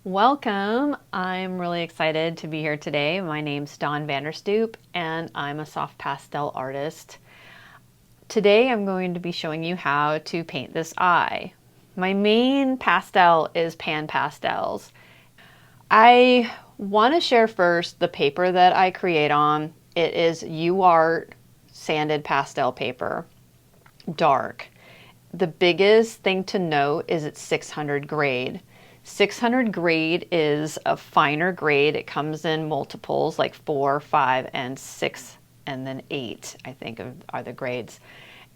Welcome. I'm really excited to be here today. My name's Dawn Vanderstoop and I'm a soft pastel artist. Today I'm going to be showing you how to paint this eye. My main pastel is PanPastels. I want to share first the paper that I create on. It is UART sanded pastel paper, dark. The biggest thing to note is it's 600 grade. 600 grade is a finer grade. It comes in multiples like 4, 5, and 6, and then 8, I think are the grades.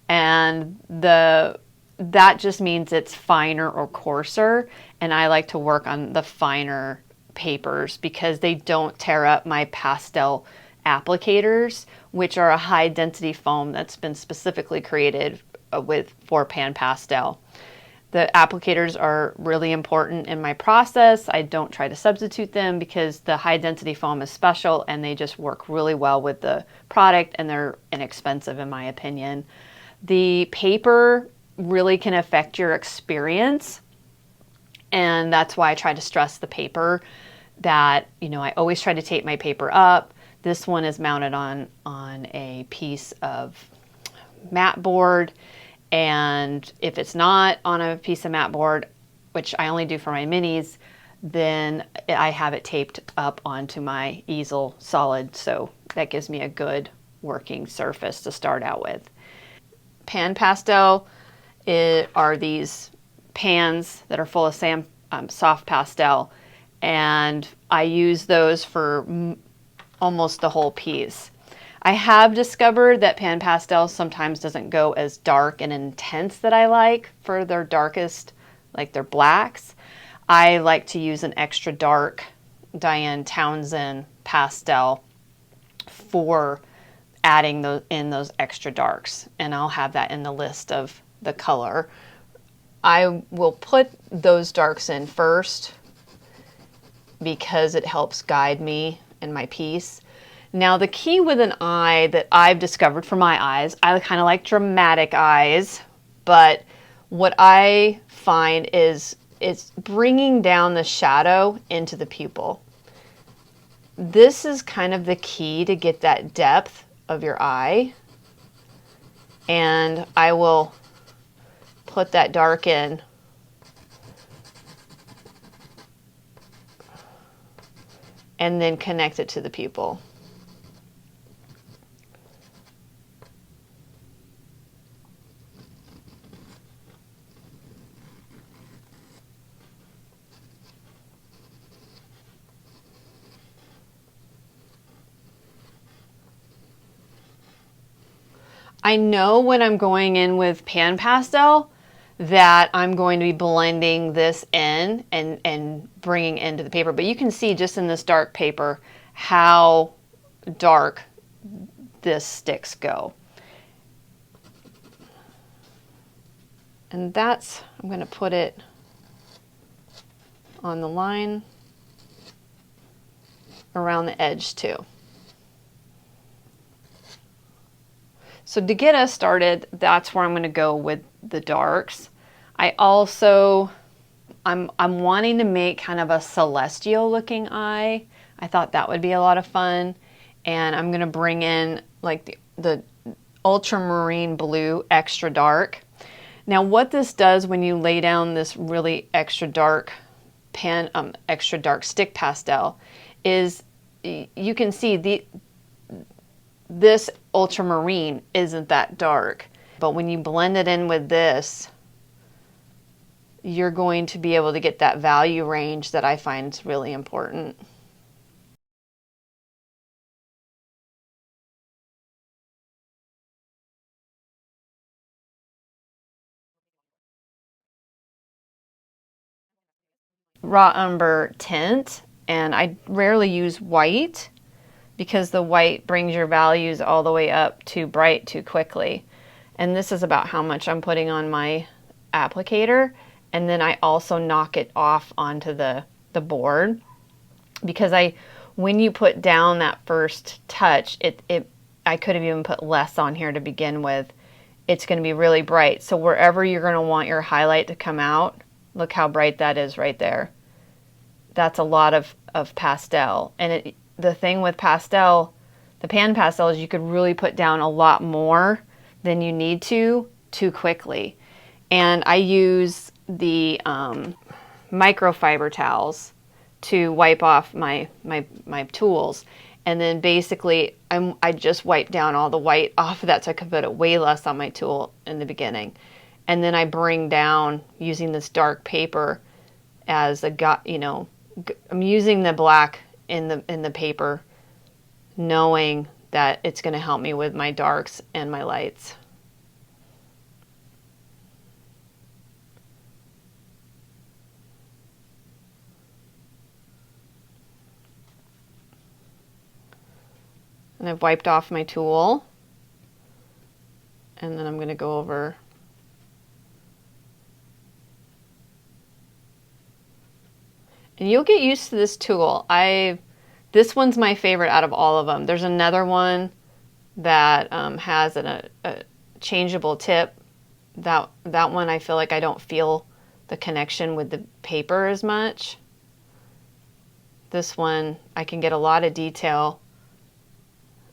And that just means it's finer or coarser, and I like to work on the finer papers because they don't tear up my pastel applicators, which are a high density foam that's been specifically created for PanPastel. The applicators are really important in my process. I don't try to substitute them because the high density foam is special and they just work really well with the product, and they're inexpensive in my opinion. The paper really can affect your experience, and that's why I try to stress the paper that, I always try to tape my paper up. This one is mounted on a piece of mat board. And if it's not on a piece of mat board, which I only do for my minis, then I have it taped up onto my easel solid. So that gives me a good working surface to start out with. PanPastel are these pans that are full of soft pastel. And I use those for almost the whole piece. I have discovered that PanPastel sometimes doesn't go as dark and intense that I like for their darkest, like their blacks. I like to use an extra dark Townsend pastel for adding in those extra darks, and I'll have that in the list of the color. I will put those darks in first because it helps guide me in my piece. Now the key with an eye that I've discovered for my eyes, I kind of like dramatic eyes, but what I find is it's bringing down the shadow into the pupil. This is kind of the key to get that depth of your eye. And I will put that dark in. And then connect it to the pupil. I know when I'm going in with PanPastel that I'm going to be blending this in and bringing into the paper, but you can see just in this dark paper how dark this sticks go. And I'm going to put it on the line around the edge too. So to get us started, that's where I'm going to go with the darks. I'm wanting to make kind of a celestial looking eye. I thought that would be a lot of fun. And I'm going to bring in like the ultramarine blue extra dark. Now what this does when you lay down this really extra dark stick pastel is you can see this ultramarine isn't that dark, but when you blend it in with this, you're going to be able to get that value range that I find is really important. Raw Umber Tint, and I rarely use white because the white brings your values all the way up too bright too quickly. And this is about how much I'm putting on my applicator, and then I also knock it off onto the board because when you put down that first touch, I could have even put less on here to begin with. It's going to be really bright. So wherever you're going to want your highlight to come out, look how bright that is right there. that's a lot of pastel. And the thing with pastel, the PanPastel, is you could really put down a lot more than you need to too quickly. And I use the microfiber towels to wipe off my tools. And then basically I just wipe down all the white off of that so I could put it way less on my tool in the beginning. And then I bring down using this dark paper as I'm using the black in the paper, knowing that it's going to help me with my darks and my lights. And I've wiped off my tool. And then I'm going to go over and you'll get used to this tool. This one's my favorite out of all of them. There's another one that has a changeable tip. That one I feel like I don't feel the connection with the paper as much. This one I can get a lot of detail,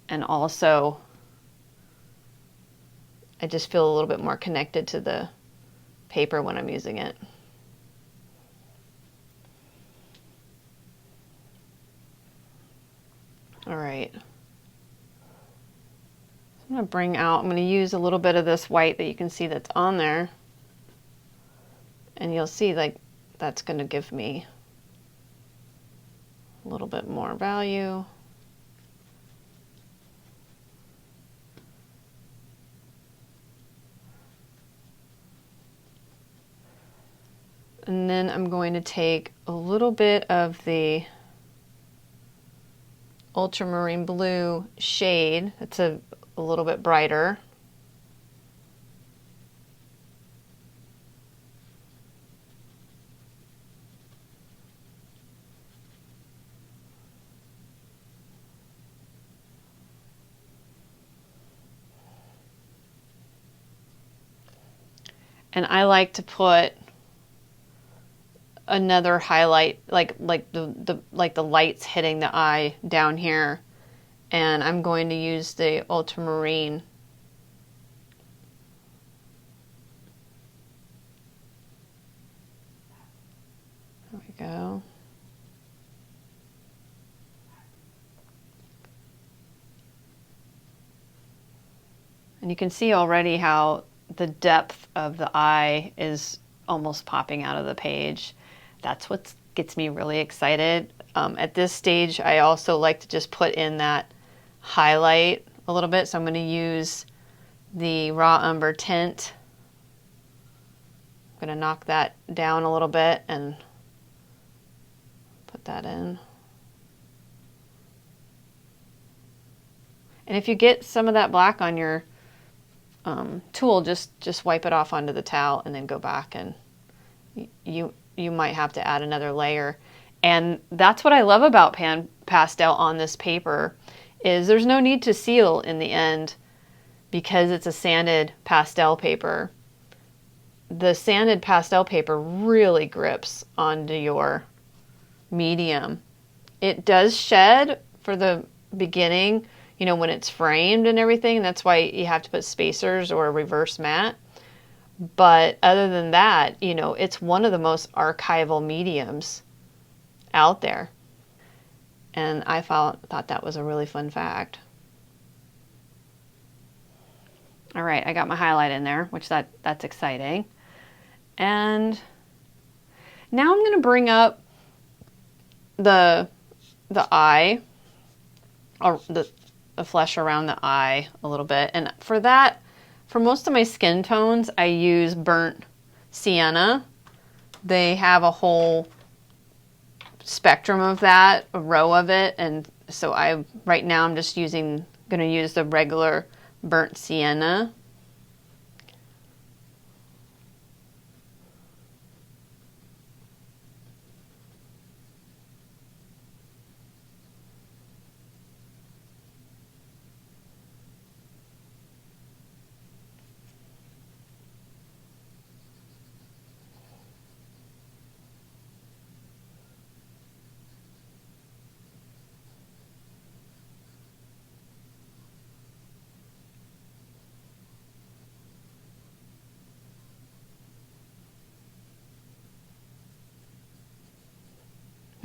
and also I just feel a little bit more connected to the paper when I'm using it. All right. I'm going to use a little bit of this white that you can see that's on there. And you'll see like that's going to give me a little bit more value. And then I'm going to take a little bit of the ultramarine blue shade. It's a little bit brighter. And I like to put another highlight, like the lights hitting the eye down here, and I'm going to use the ultramarine. There we go. And you can see already how the depth of the eye is almost popping out of the page. That's what gets me really excited. At this stage, I also like to just put in that highlight a little bit. So I'm going to use the raw Umber Tint. I'm going to knock that down a little bit and put that in. And if you get some of that black on your tool, just wipe it off onto the towel and then go back, and you might have to add another layer. And that's what I love about PanPastel on this paper, is there's no need to seal in the end because it's a sanded pastel paper. The sanded pastel paper really grips onto your medium. It does shed for the beginning, you know, when it's framed and everything. That's why you have to put spacers or a reverse matte. But other than that, you know, it's one of the most archival mediums out there. And I thought that was a really fun fact. All right, I got my highlight in there, which that's exciting. And now I'm going to bring up the eye, or the flesh around the eye a little bit. And for that, for most of my skin tones, I use burnt sienna. They have a whole spectrum of that, a row of it, and so right now I'm just going to use the regular burnt sienna.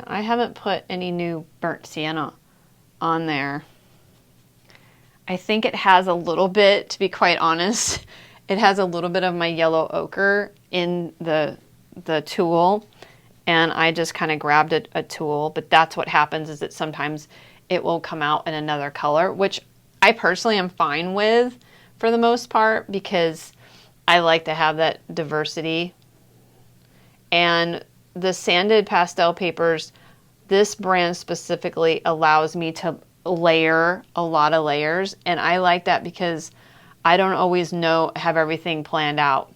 I haven't put any new burnt sienna on there. I think it has a little bit, to be quite honest, it has a little bit of my yellow ochre in the tool, and I just kind of grabbed a tool, but that's what happens, is that sometimes it will come out in another color, which I personally am fine with for the most part, because I like to have that diversity. And the sanded pastel papers, this brand specifically allows me to layer a lot of layers, and I like that because I don't always have everything planned out.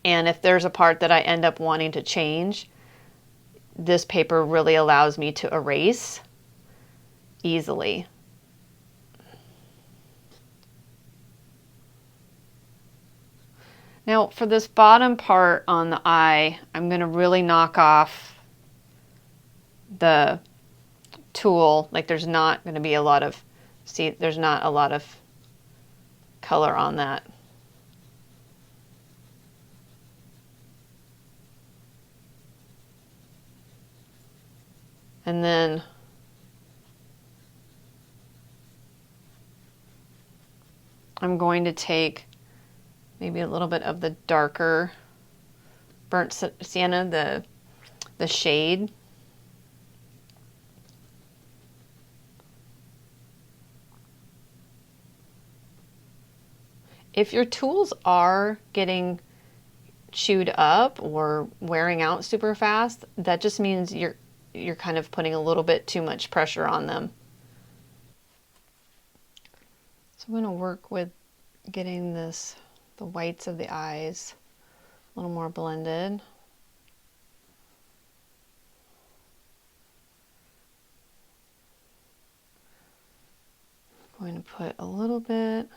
And if there's a part that I end up wanting to change, this paper really allows me to erase easily. Now for this bottom part on the eye, I'm going to really knock off the tool. Like, there's not going to be a lot of, see, there's not a lot of color on that. And then I'm going to take maybe a little bit of the darker burnt sienna, the shade. If your tools are getting chewed up or wearing out super fast, that just means you're kind of putting a little bit too much pressure on them. So I'm going to work with getting the whites of the eyes a little more blended. I'm going to put a little bit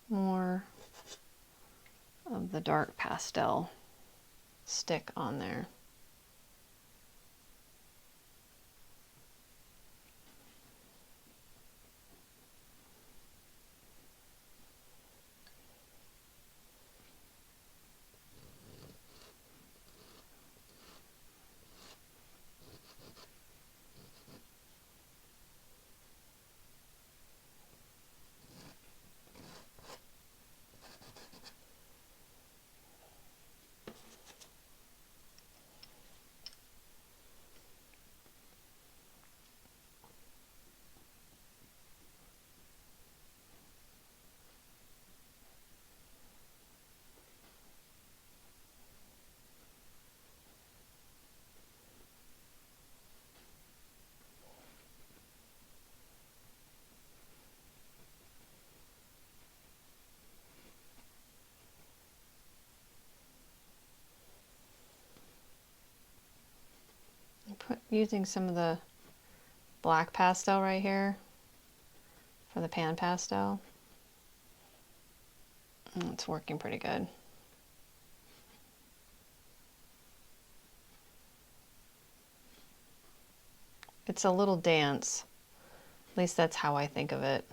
more of the dark pastel stick on there. Using some of the black pastel right here for the PanPastel. It's working pretty good. It's a little dance. At least that's how I think of it.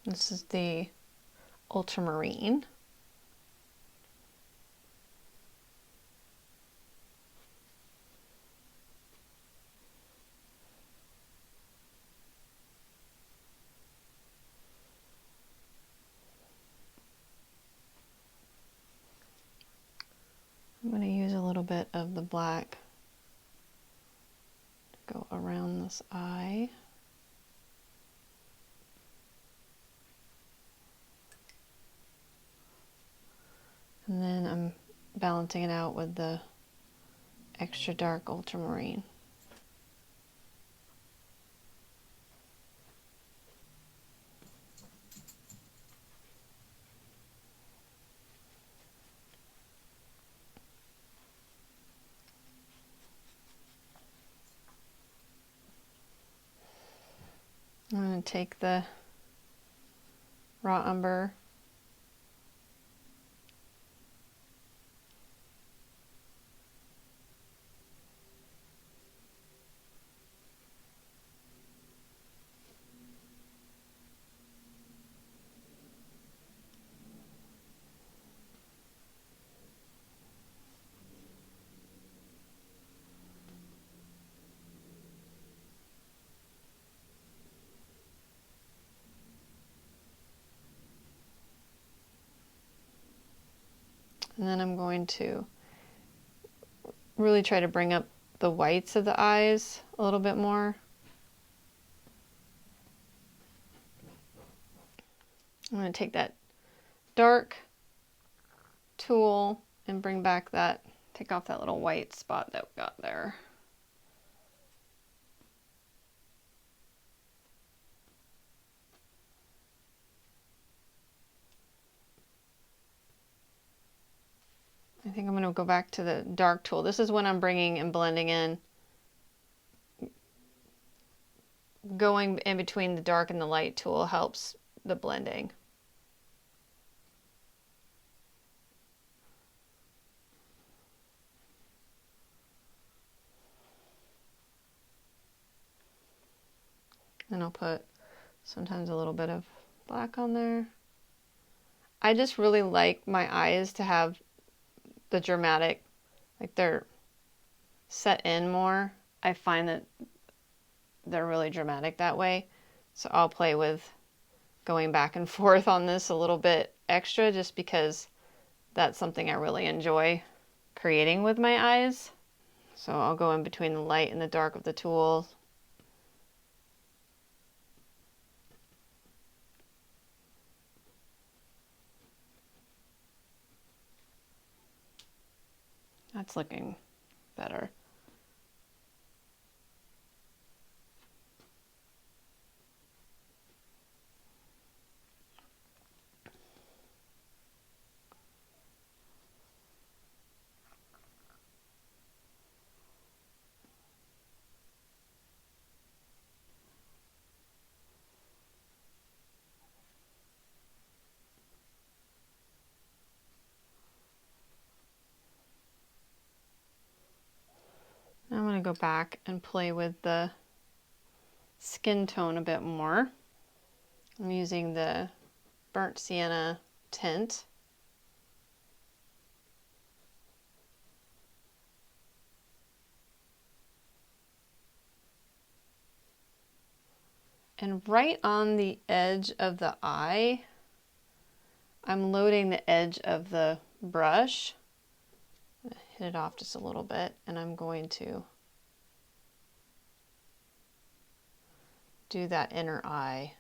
This is the ultramarine. I'm going to use a little bit of the black to go around this eye. And then I'm balancing it out with the extra dark ultramarine. I'm going to take the raw umber. And then I'm going to really try to bring up the whites of the eyes a little bit more. I'm going to take that dark tool and bring back that, take off that little white spot that we got there. I think I'm going to go back to the dark tool. This is when I'm bringing and blending in, going in between the dark and the light tool helps the blending. And I'll put sometimes a little bit of black on there. I just really like my eyes to have the dramatic, like they're set in more. I find that they're really dramatic that way. So I'll play with going back and forth on this a little bit extra just because that's something I really enjoy creating with my eyes. So I'll go in between the light and the dark of the tool. That's looking better. I'm going to go back and play with the skin tone a bit more. I'm using the burnt sienna tint. And right on the edge of the eye, I'm loading the edge of the brush. Hit it off just a little bit, and I'm going to do that inner eye.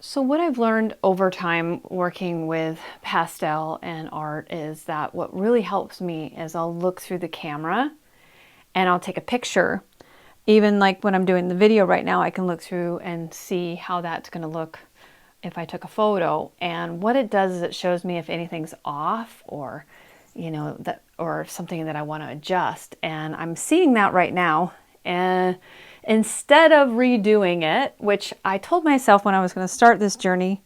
So what I've learned over time working with pastel and art is that what really helps me is I'll look through the camera and I'll take a picture. Even like when I'm doing the video right now, I can look through and see how that's going to look if I took a photo. And what it does is it shows me if anything's off or, you know, that or something that I want to adjust. And I'm seeing that right now. And instead of redoing it, which I told myself when I was going to start this journey,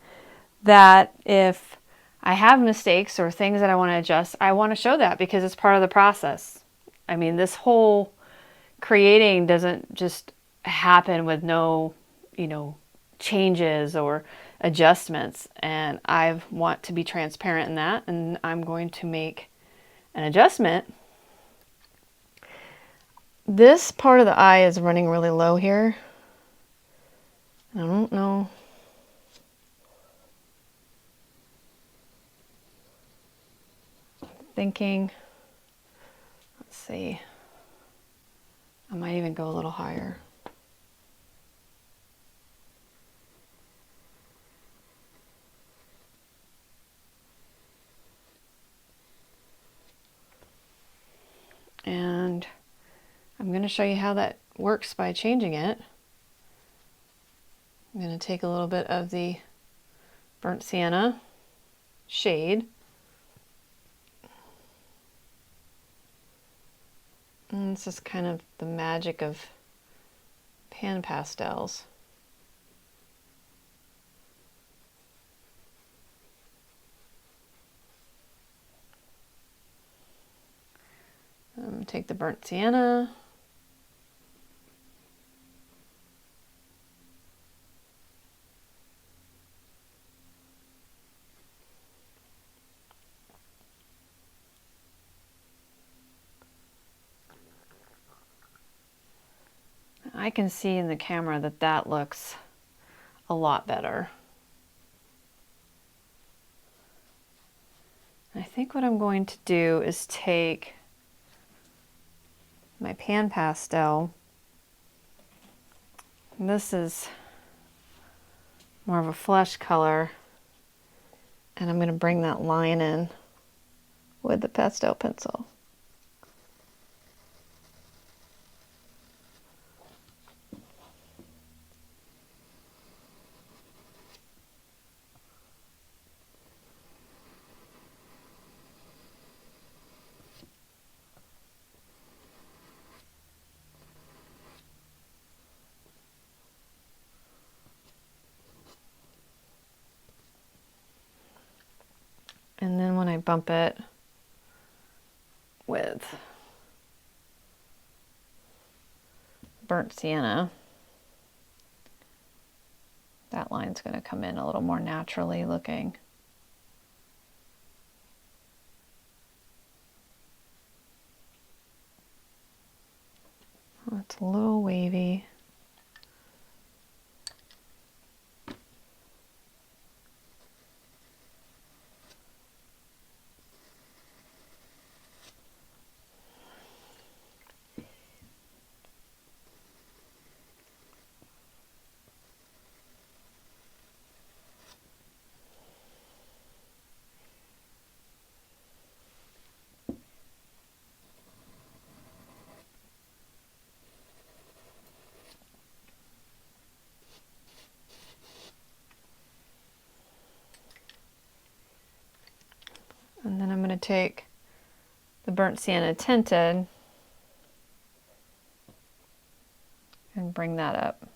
that if I have mistakes or things that I want to adjust, I want to show that because it's part of the process. I mean, this whole creating doesn't just happen with no, changes or adjustments. And I want to be transparent in that, and I'm going to make an adjustment. This part of the eye is running really low here. I don't know. Thinking, let's see, I might even go a little higher. And I'm going to show you how that works by changing it. I'm going to take a little bit of the burnt sienna shade. And this is kind of the magic of pan pastels. I'm going to take the burnt sienna. I can see in the camera that that looks a lot better. I think what I'm going to do is take my pan pastel. This is more of a flesh color, and I'm going to bring that line in with the pastel pencil. And then when I bump it with burnt sienna, that line's going to come in a little more naturally looking. Oh, it's a little wavy. And then I'm going to take the burnt sienna tinted and bring that up.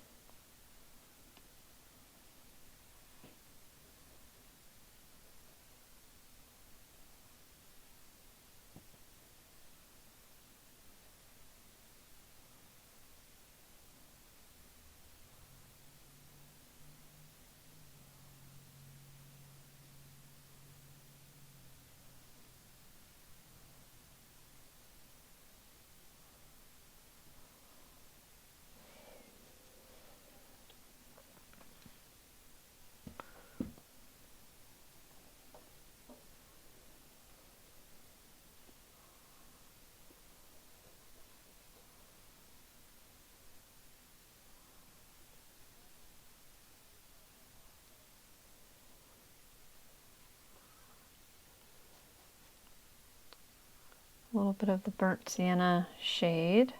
A little bit of the burnt sienna shade.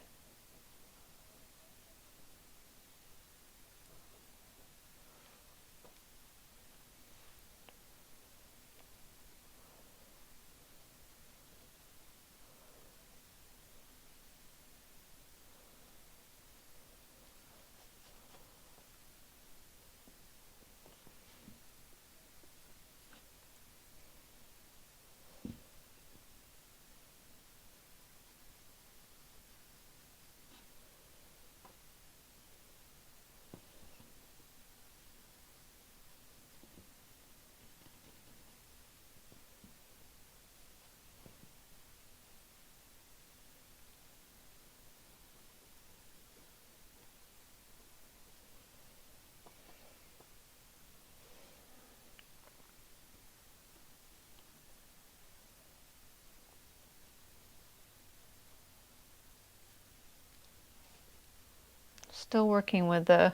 Still working with the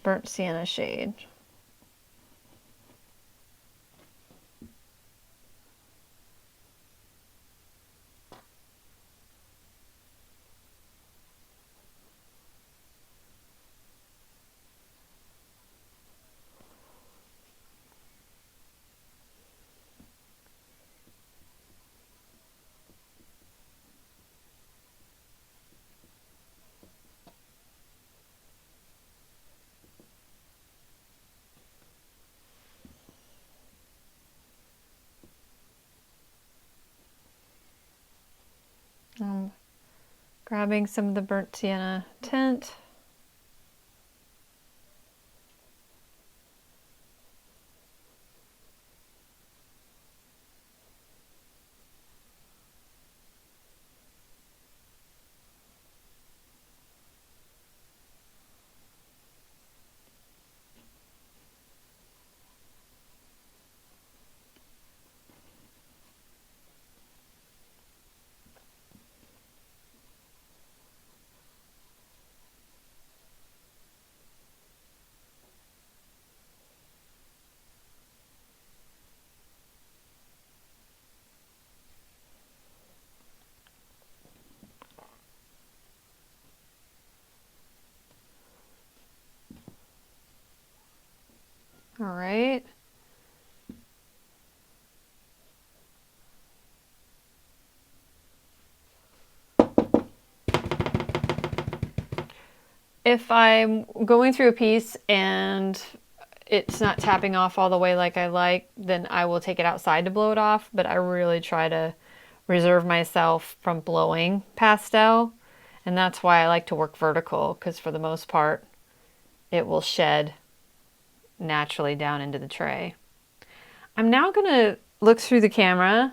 burnt sienna shade. Grabbing some of the burnt sienna tint. All right. If I'm going through a piece and it's not tapping off all the way like I like, then I will take it outside to blow it off, but I really try to reserve myself from blowing pastel, and that's why I like to work vertical, because for the most part it will shed naturally down into the tray. I'm now going to look through the camera,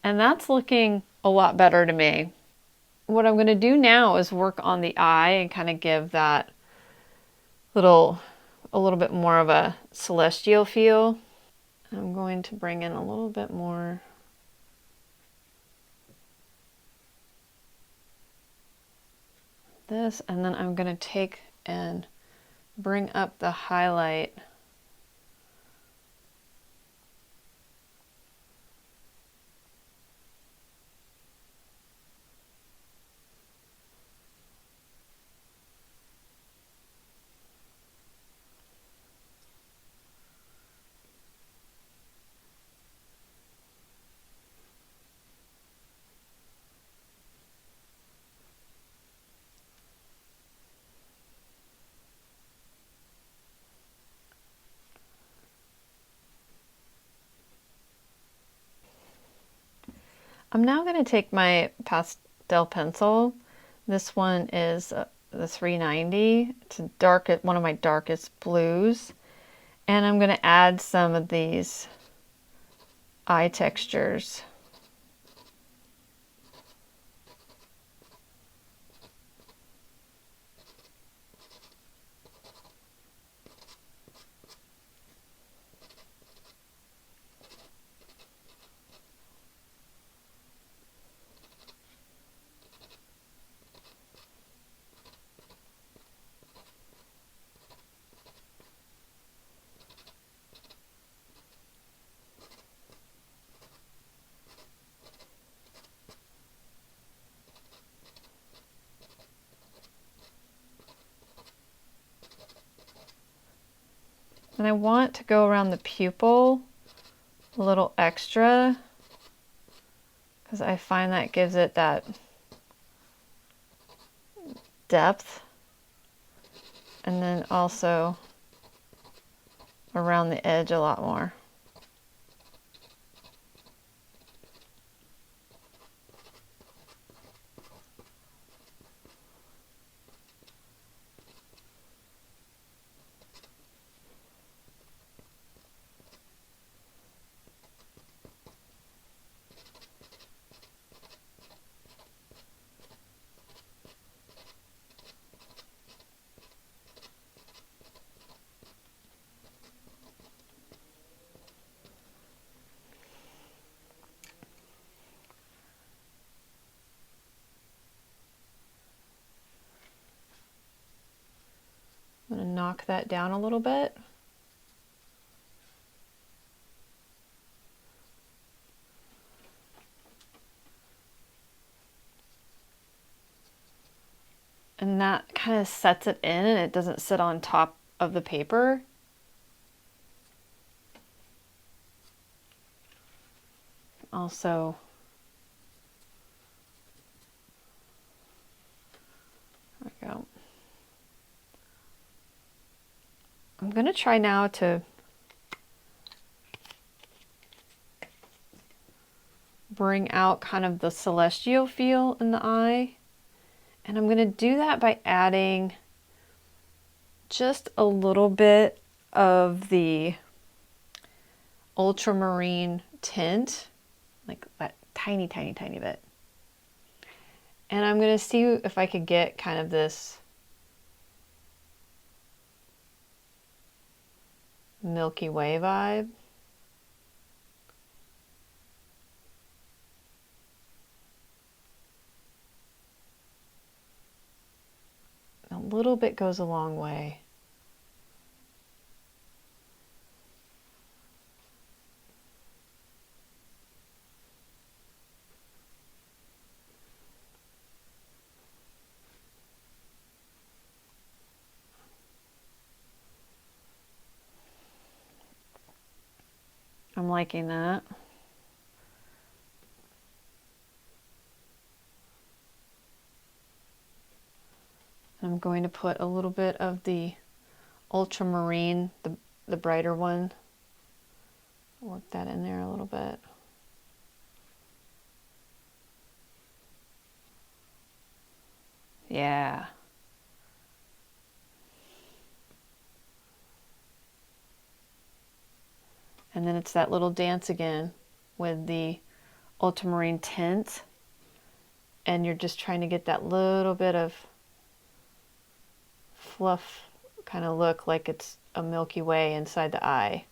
and that's looking a lot better to me. What I'm going to do now is work on the eye and kind of give that a little bit more of a celestial feel. I'm going to bring in a little bit more this, and then I'm going to take and bring up the highlight I'm now going to take my pastel pencil. This one is the 390. It's one of my darkest blues. And I'm going to add some of these eye textures. And I want to go around the pupil a little extra, because I find that gives it that depth. And then also around the edge a lot more. knock that down a little bit. And that kind of sets it in and it doesn't sit on top of the paper. Also, there we go. I'm going to try now to bring out kind of the celestial feel in the eye. And I'm going to do that by adding just a little bit of the ultramarine tint, like that tiny, tiny, tiny bit. And I'm going to see if I could get kind of this Milky Way vibe. A little bit goes a long way. I'm liking that. I'm going to put a little bit of the ultramarine, the brighter one. Work that in there a little bit. Yeah. And then it's that little dance again with the ultramarine tint. And you're just trying to get that little bit of fluff kind of look like it's a Milky Way inside the eye.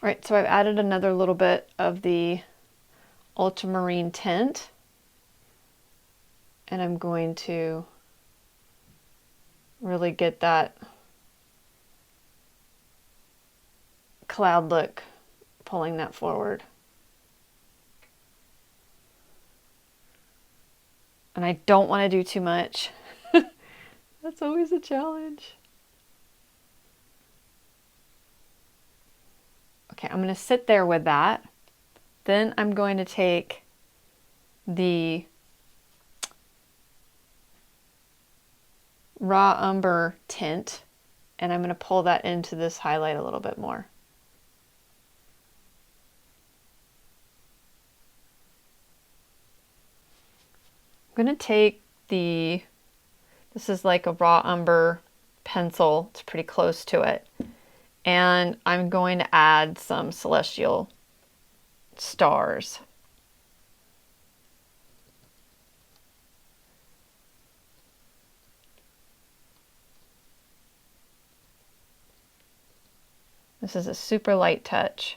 All right, so I've added another little bit of the ultramarine tint. And I'm going to really get that cloud look, pulling that forward. And I don't want to do too much. That's always a challenge. Okay, I'm going to sit there with that. Then I'm going to take the raw umber tint and I'm going to pull that into this highlight a little bit more. I'm going to take this is like a raw umber pencil, it's pretty close to it, and I'm going to add some celestial stars. This is a super light touch.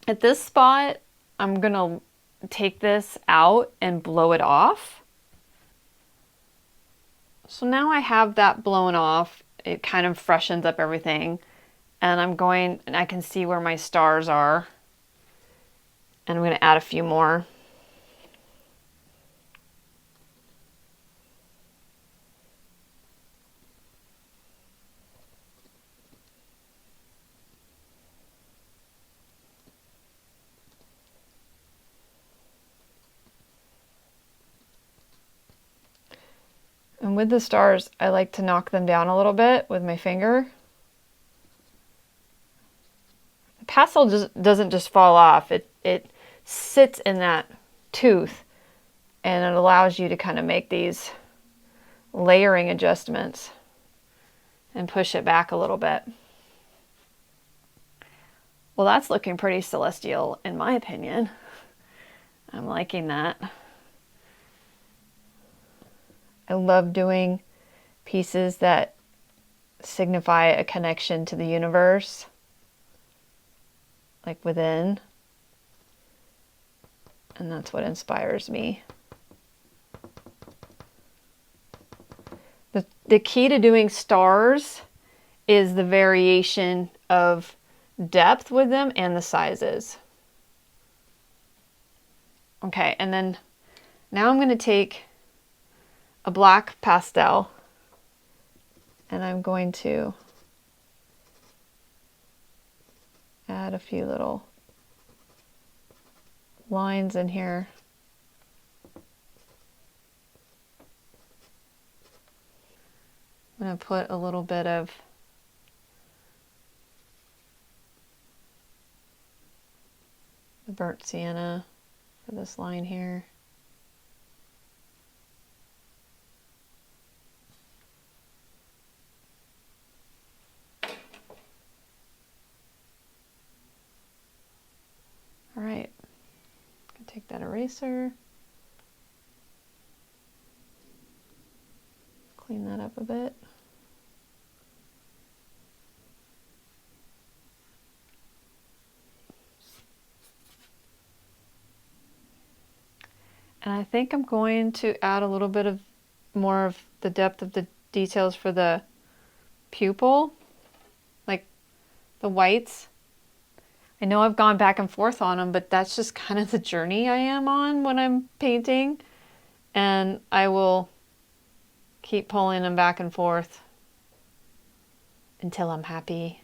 At this spot, I'm gonna take this out and blow it off. So now I have that blown off. It kind of freshens up everything. And I can see where my stars are. And I'm going to add a few more. And with the stars, I like to knock them down a little bit with my finger. The pastel just doesn't just fall off. It sits in that tooth and it allows you to kind of make these layering adjustments and push it back a little bit. Well, that's looking pretty celestial in my opinion. I'm liking that. I love doing pieces that signify a connection to the universe, like within, and that's what inspires me. The key to doing stars is the variation of depth with them and the sizes. Okay, and then now I'm going to take a black pastel and I'm going to add a few little lines in here. I'm going to put a little bit of the burnt sienna for this line here. All right, take that eraser, clean that up a bit. And I think I'm going to add a little bit of more of the depth of the details for the pupil, like the whites. I know I've gone back and forth on them, but that's just kind of the journey I am on when I'm painting. And I will keep pulling them back and forth until I'm happy.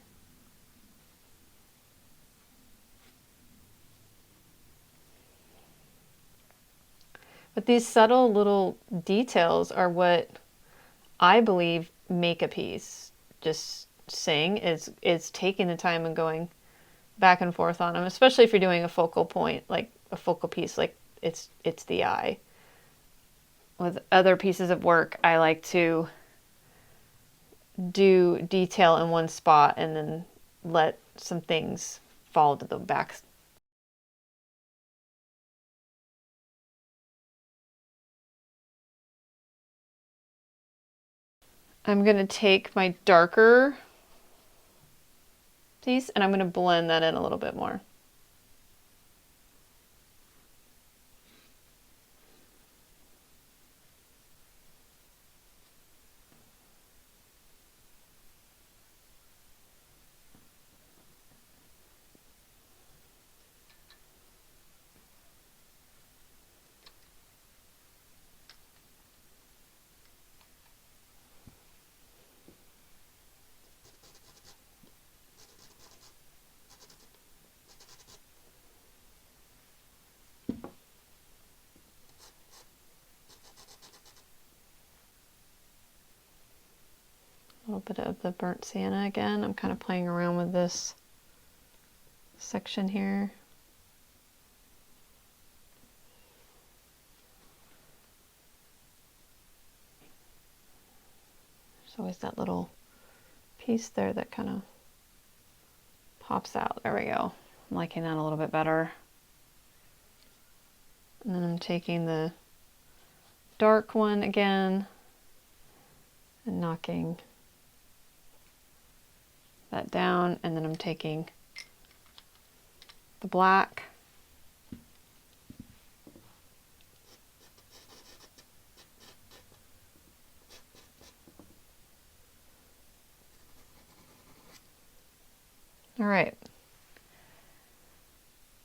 But these subtle little details are what I believe make a piece. Just saying is taking the time and going back and forth on them, especially if you're doing a focal point, like a focal piece, like it's the eye. With other pieces of work, I like to do detail in one spot and then let some things fall to the back. I'm going to take my darker piece and I'm going to blend that in a little bit more. A little bit of the burnt sienna again. I'm kind of playing around with this section here. There's always that little piece there that kind of pops out. There we go. I'm liking that a little bit better. And then I'm taking the dark one again and knocking that down, and then I'm taking the black all right.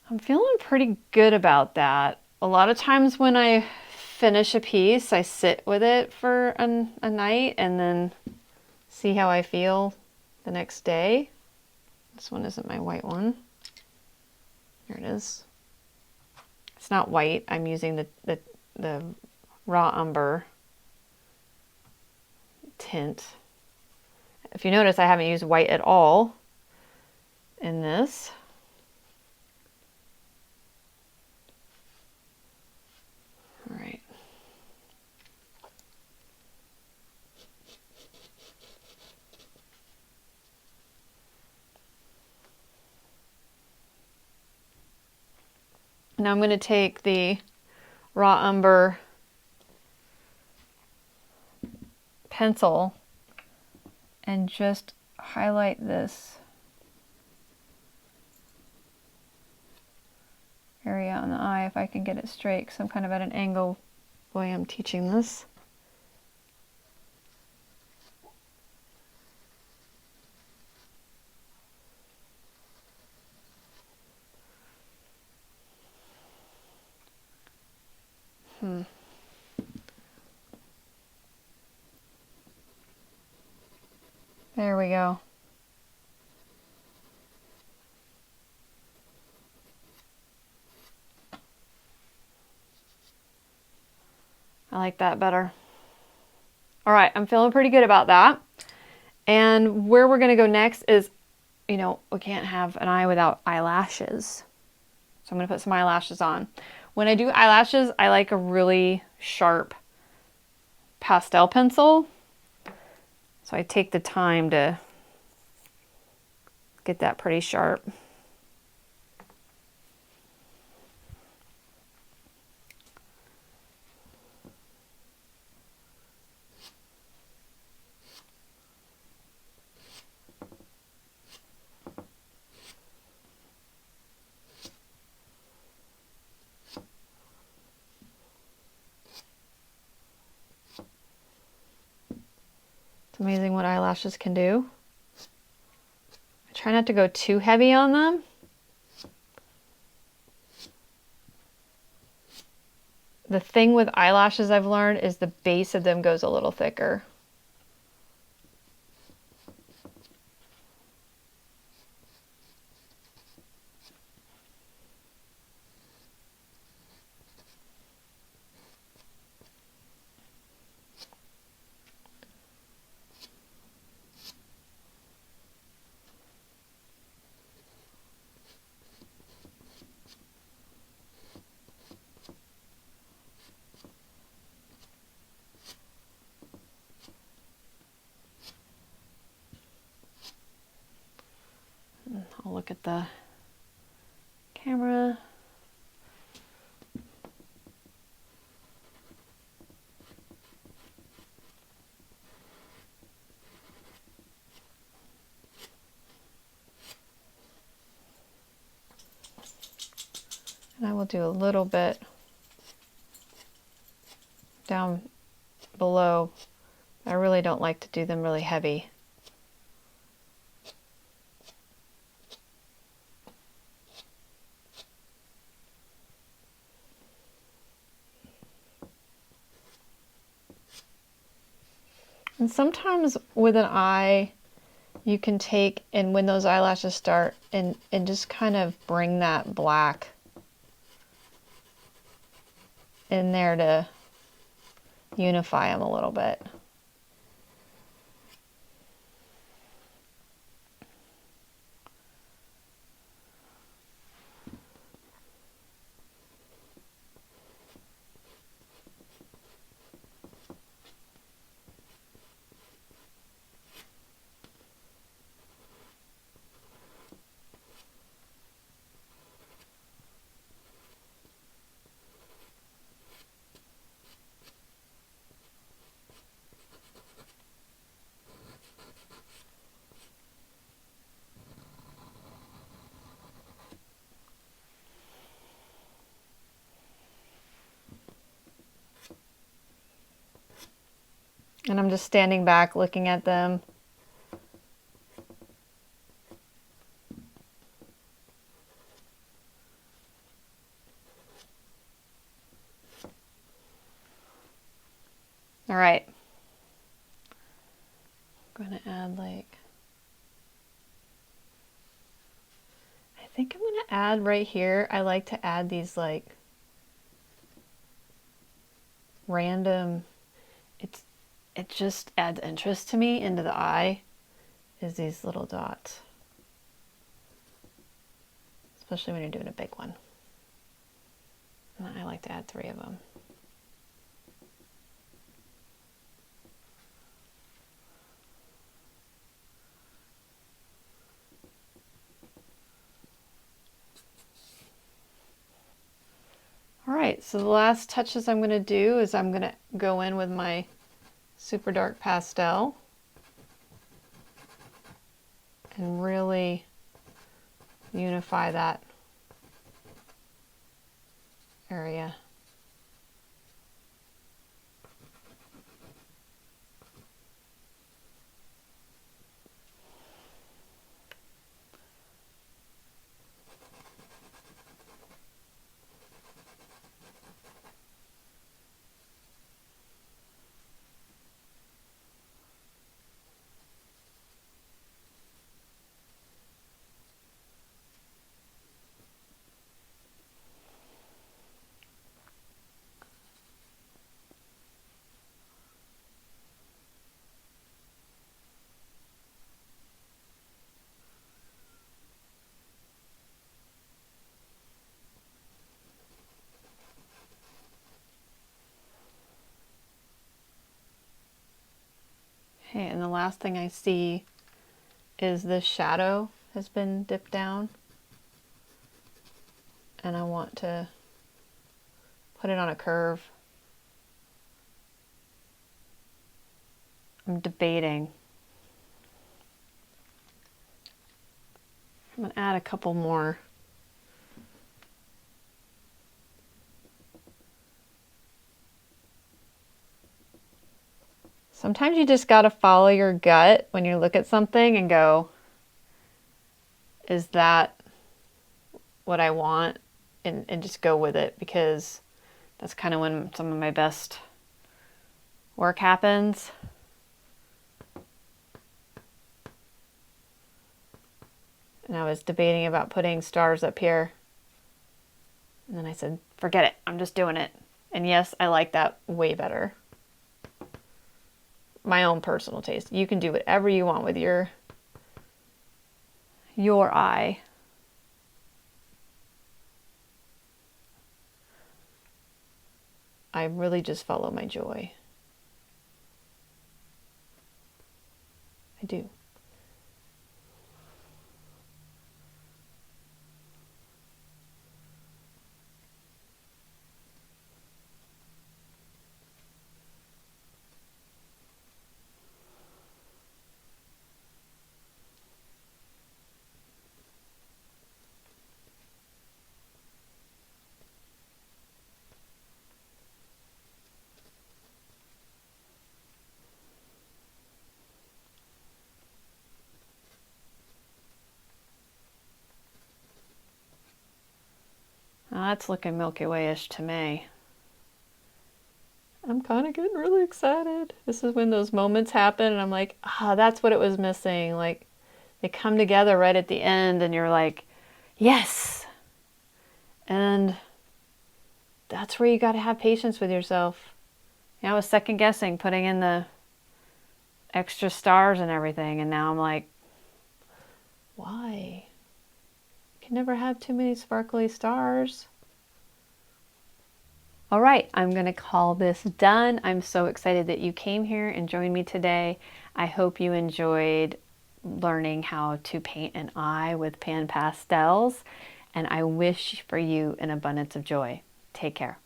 I'm feeling pretty good about that. A lot of times when I finish a piece, I sit with it for a night and then see how I feel the next day. This one isn't my white one. Here it is. It's not white. I'm using the raw umber tint. If you notice, I haven't used white at all in this. All right. Now I'm going to take the raw umber pencil and just highlight this area on the eye if I can get it straight, because I'm kind of at an angle the way I'm teaching this. There we go. I like that better. All right, I'm feeling pretty good about that. And where we're gonna go next is, you know, we can't have an eye without eyelashes. So I'm gonna put some eyelashes on. When I do eyelashes, I like a really sharp pastel pencil. So I take the time to get that pretty sharp. It's amazing what eyelashes can do. I try not to go too heavy on them. The thing with eyelashes I've learned is the base of them goes a little thicker. I'll look at the camera. And I will do a little bit down below. I really don't like to do them really heavy. And sometimes with an eye, you can take, and when those eyelashes start, and just kind of bring that black in there to unify them a little bit. And I'm just standing back looking at them. All right. I'm going to add like, I think I'm going to add right here. I like to add these like random, it just adds interest to me into the eye, is these little dots. Especially when you're doing a big one. And I like to add 3 of them. All right, so the last touches I'm going to do is I'm going to go in with my super dark pastel and really unify that area. Okay, and the last thing I see is this shadow has been dipped down, and I want to put it on a curve. I'm debating. I'm going to add a couple more. Sometimes you just got to follow your gut when you look at something and go, is that what I want? And just go with it, because that's kind of when some of my best work happens. And I was debating about putting stars up here. And then I said, forget it, I'm just doing it. And yes, I like that way better. My own personal taste. You can do whatever you want with your eye. I really just follow my joy. I do. That's looking Milky Way-ish to me. I'm kind of getting really excited. This is when those moments happen and I'm like, that's what it was missing. Like, they come together right at the end and you're like, yes. And that's where you got to have patience with yourself. I was second guessing putting in the extra stars and everything, and now I'm like, why? You can never have too many sparkly stars. All right, I'm going to call this done. I'm so excited that you came here and joined me today. I hope you enjoyed learning how to paint an eye with PanPastels, and I wish for you an abundance of joy. Take care.